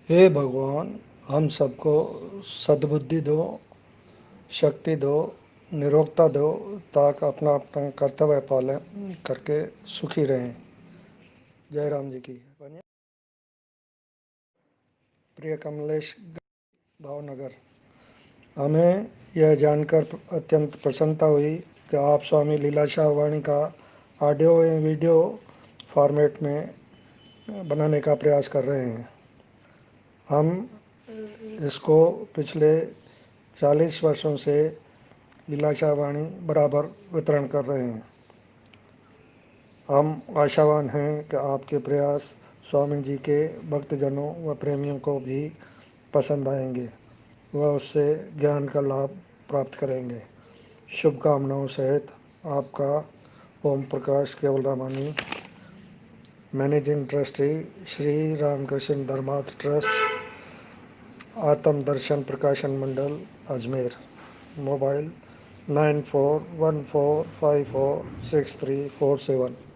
हे भगवान, हम सबको सद्बुद्धि दो, शक्ति दो, निरोगता दो, ताकि अपना अपना कर्तव्य पालन करके सुखी रहें। जय राम जी की। प्रिय कमलेश, भावनगर। हमें यह जानकर अत्यंत प्रसन्नता हुई कि आप स्वामी लीलाशाह वाणी का ऑडियो एवं वीडियो फॉर्मेट में बनाने का प्रयास कर रहे हैं। हम इसको पिछले 40 वर्षों से लीलाशाह वाणी बराबर वितरण कर रहे हैं। हम आशावान हैं कि आपके प्रयास स्वामी जी के भक्तजनों व प्रेमियों को भी पसंद आएंगे, वह उससे ज्ञान का लाभ प्राप्त करेंगे। शुभकामनाओं सहित आपका ओम प्रकाश केवल रामानी, मैनेजिंग ट्रस्टी, श्री रामकृष्ण धर्मार्थ ट्रस्ट, आत्म दर्शन प्रकाशन मंडल, अजमेर। मोबाइल 9414546347।